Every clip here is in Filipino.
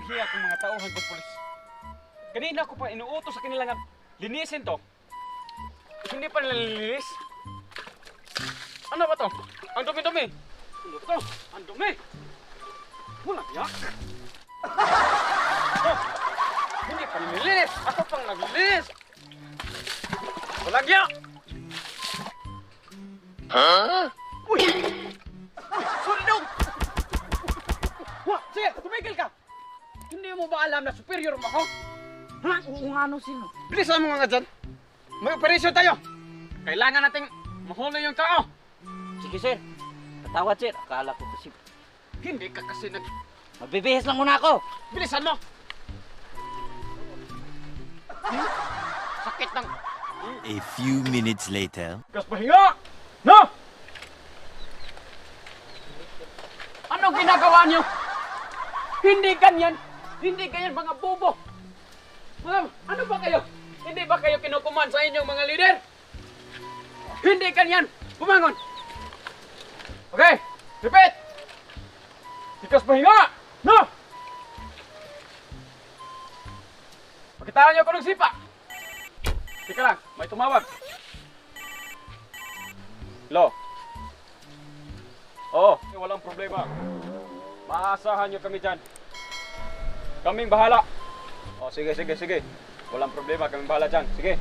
nahihiya akong mga tauhan ko, polis. Kanina ko pa inuutos sa kanila nga linisin to. Hindi pa nila lilinis. Ano ba to? Ang dumi-dumi. Ano ba to? Ang dumi. Wala yak. Oh, hindi pa nilinis. Ako pang naglinis. Wala yak. Uy! Sorry dong! Wah, sige, tumigil ka! Hindi mo ba alam na superior mo ako? Ha? Oo nga no, sino? Bilisan mo nga dyan! May operasyon tayo! Kailangan nating mahuli yung tao! Sige sir, patawad sir. Akala ko kasi Hindi ka kasi magbibihis lang muna ako. Bilisan mo! Sakit ng... A few minutes later. Gas pahinga! No! Ano ginagawa niyo? Hindi ganyan! Hindi ganyan mga bobo! Ano ba kayo? Hindi ba kayo kinukuman sa inyong mga leader? Hindi ganyan! Bumangon! Okay! Repeat! Tikas pahinga! No! Pakitaan niyo ako ng sipa! Tika lang, may tumawag. Lo. Oo, walang problema. Maasahan niyo kami dyan. Kaming bahala. O, sige. Walang problema, kaming bahala dyan. Sige.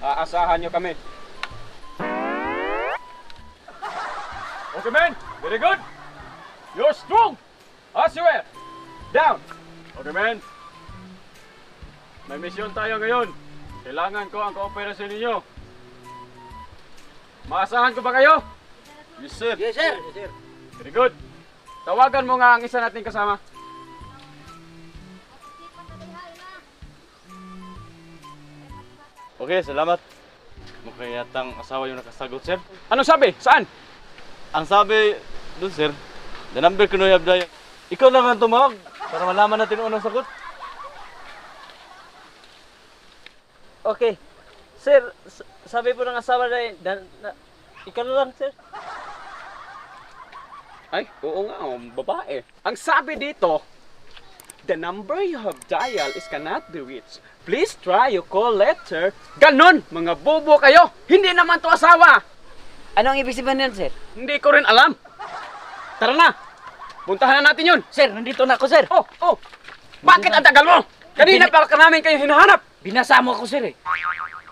Aasahan niyo kami. Okay, man. Very good. You're strong. As you were. Down. Okay, man. May misyon tayo ngayon. Kailangan ko ang kooperasyon ninyo. Maasahan ko ba kayo? Yes, sir. Yes sir. Yes sir. Very good. Tawagan mo nga ang isa nating kasama. Okay, salamat. Mukhang yatang asawa yung nakasagot, sir. Anong sabi? Saan? Ang sabi doon, sir, the number ko na yabda. Ikaw lang ang tumawag para malaman natin unang sagot. Okay. Sir, sabi po ng asawa na ikaw na lang sir. Ay, oo nga, babae. Ang sabi dito, the number you have dialed is cannot be reached. Please try your call later. Ganon! Mga bobo kayo! Hindi naman to asawa! Ano ang ibig sabihin niyan sir? Hindi ko rin alam. Tara na! Puntahan na natin yun! Sir, nandito na ako sir. Oh! Bakit ang tagal mo? Kanina pa ka namin kayo hinahanap! Binasa mo ako sir eh.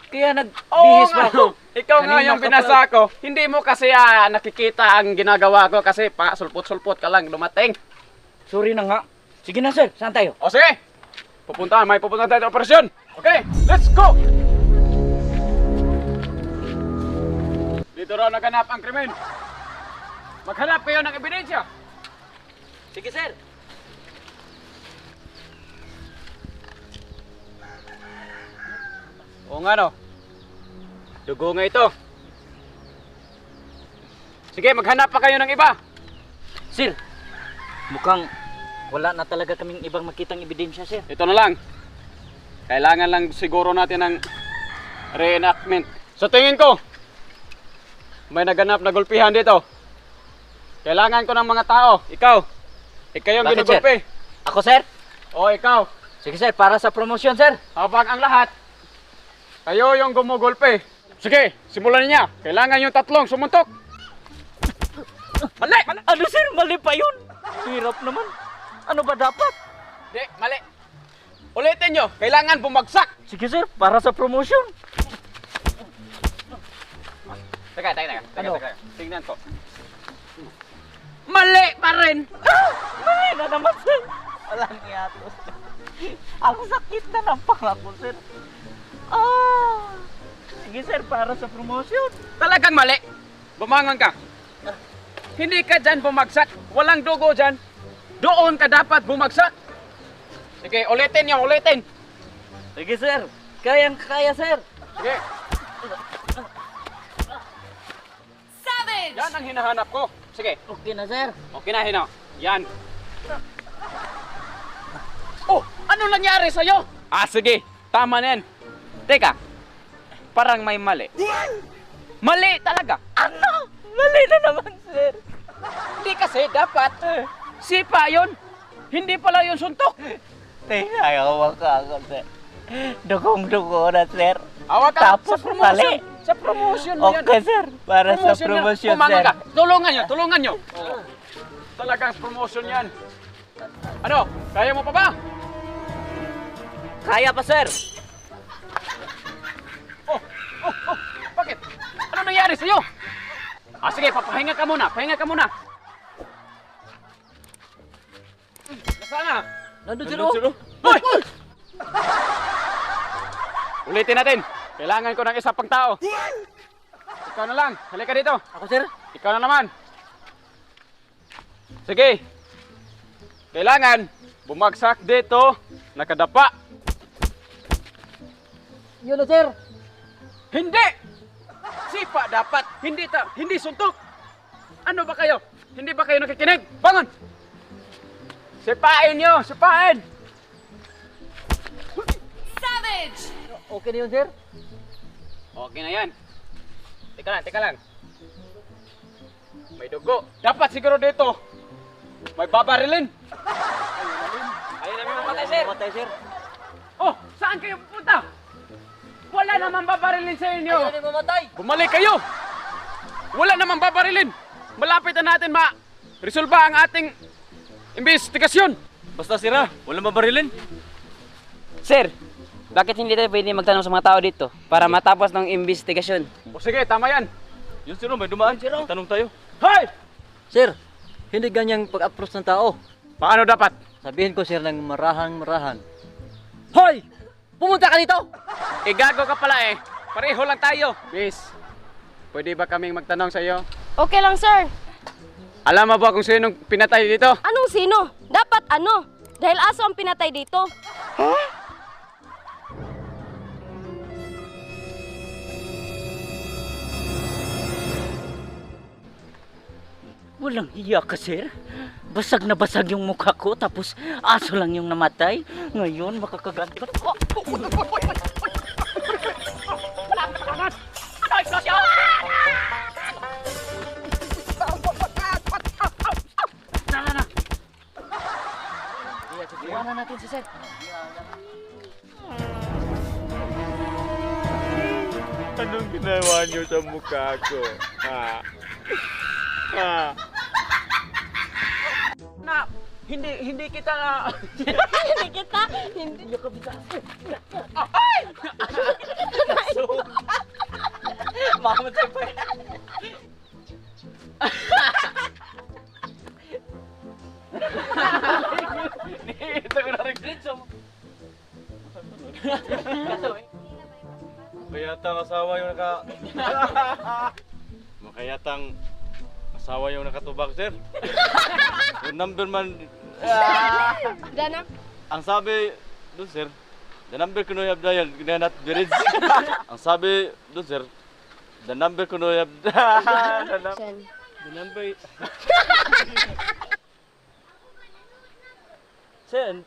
Kaya Oo nagbihis pa nga! ako. Ikaw nga Kanina yung ka binasa ko. Hindi mo kasi nakikita ang ginagawa ko kasi pa sulpot-sulpot ka lang dumating. Sorry na nga. Sige na sir, saan tayo? O sige! May pupuntahan tayo sa operasyon! Okay, let's go! Dito raw naganap ang krimen. Maghanap kayo ng ebidensya. Sige sir. Oo nga no. Dugo nga ito. Sige, maghanap pa kayo ng iba. Sir, mukhang wala na talaga kaming ibang makitang ebidensya sir. Ito na lang. Kailangan lang siguro natin ng reenactment. Sa tingin ko, may naganap na gulpihan dito. Kailangan ko ng mga tao. Ikaw yung Bakit, ginugulpi. Ako sir? O ikaw, Sige sir, para sa promosyon sir. habang ang lahat, kayo yung gumugulpi. Sige, simulan niya. Kailangan yung tatlong sumuntok. Mali! Ano sir, mali pa yun. Hirap naman. Ano ba dapat? Di, mali. Ulitin nyo. Kailangan bumagsak. Sige sir, para sa promosyon. Teka. Ano? Tingnan ko. Mali pa rin. Mali na naman sir. Walang iyatos. Ang sakit na ng pangako sir. Sige sir, para sa promosyon. Talagang mali. Bumangon ka. Hindi ka dyan bumagsak. Walang dugo dyan. Doon ka dapat bumagsak. Sige, ulitin nyo, ulitin. Sige sir, kayang-kaya sir. Sige. Savage! Yan ang hinahanap ko. Sige. Okay na sir. Okay na, Hino. Yan. Oh, ano nangyari sa'yo? Sige. Tama na yan. Teka. Parang may mali. Mali talaga. Ano? Mali na naman sir. Hindi kasi dapat sipa yun. Hindi pala yung suntok. Ayaw ka ako, sir. Dugong-dugo na, sir. Hawak ka Tapos sa promotion. mali. Sa promotion mo yan. Okay, sir. Para sa Promotion yan. promotion, Kumanga sir. ka. Tulungan nyo, tulungan nyo. Talagang promotion yan. Ano, kaya mo pa ba? Kaya pa, sir. Bakit? Ano nangyari sa'yo? Sige, papahinga ka muna. Pahinga ka muna. Nasaan na? Nandun, sir. Nandun, sir, oh. Hoy! Ulitin natin. Kailangan ko ng isa pang tao. Ikaw na lang. Halika dito. Ako, sir. Ikaw na naman. Sige. Kailangan bumagsak dito, nakadapa. Yun, sir. Hindi! Sipa dapat, hindi suntok. Ano ba kayo? Hindi ba kayo nakikinig? Bangon! Sipain nyo, sipain! Savage! Okay na yun, sir. Okay na yan. Teka lang. May dugo. Dapat siguro dito. May babarilin. Ayun namin mamatay, sir. Matay, sir. Oh, saan kayo pupunta? Wala naman babarilin sa inyo. Ayaw mamatay. Bumalik kayo! Wala namang babarilin! Malapit na natin ma-resolba ang ating investigasyon! Basta sira, walang mabarilin. Sir, bakit hindi tayo pwede magtanong sa mga tao dito para matapos ng investigasyon? O sige, tama yan! Yun sir, may dumaan. Tanong tayo. Hoy! Sir, hindi ganyang pag-approach ng tao. Paano dapat? Sabihin ko, sir, ng marahan-marahan. Hoy! Pumunta ka dito! Gago ka pala eh! Pareho lang tayo! Miss, pwede ba kaming magtanong sa iyo? Okay lang, sir. Alam mo ba kung sinong pinatay dito? Anong sino? Dapat ano? Dahil aso ang pinatay dito. Walang hiya ka, sir. Basag na basag yung mukha ko, tapos aso lang yung namatay. Ngayon, makakaganto. Iwanan natin si sir. Anong ginawa niyo sa mukha ko? Na, hindi kita na... Hindi kita. Hindi. Mamatay pa yan. Ito ko na rin. Makayatang asawa yung Makayatang asawa yung nakatubak, sir. Yung number man... Dana. Ang sabi doon, sir, the number kuno you have dialed, not marriage. Ang sabi doon, sir, the number kuno you have Sen. the number... Sir,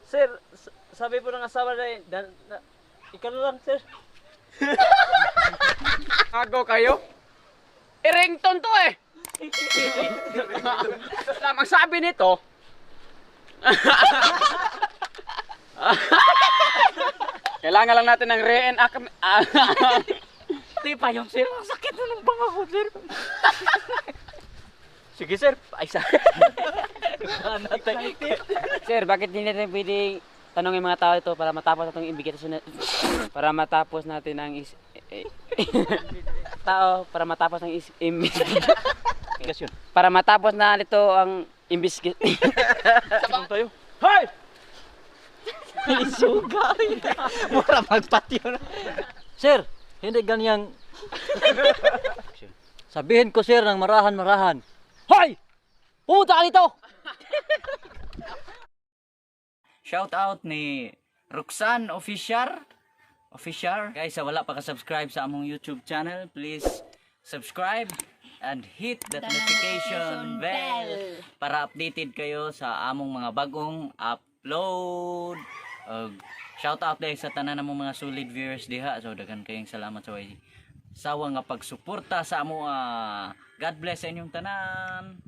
sir, sabi po ng asawa na ikaw na lang, sir. Gago kayo? Ringtone to eh! Lamang sabi nito, kailangan lang natin ng reenactment. Di pa yung sir. Ang sakit na ng bangako, sir. Sige, sir. Ay, sa... Sir, bakit hindi natin pwede tanongin mga tao ito para matapos natin ang investigasyon para matapos natin ang para matapos ng Investigasyon. para matapos na ito ang investigasyon. Tanong tayo. Hoy! Isugay. Mura magpatyo na. Sir, hindi ganyang... Sabihin ko, sir, ng marahan-marahan. Hoy! Pumunta ka dito! Shout out ni Roxanne Official. Guys, sa wala pa ka-subscribe sa among YouTube channel, please subscribe and hit that notification bell para updated kayo sa among mga bagong upload. Shout out dahil sa tanan namong mga solid viewers diha. So daghan kayong salamat sa way sawa nga pagsuporta sa amo. God bless sa inyong tanan.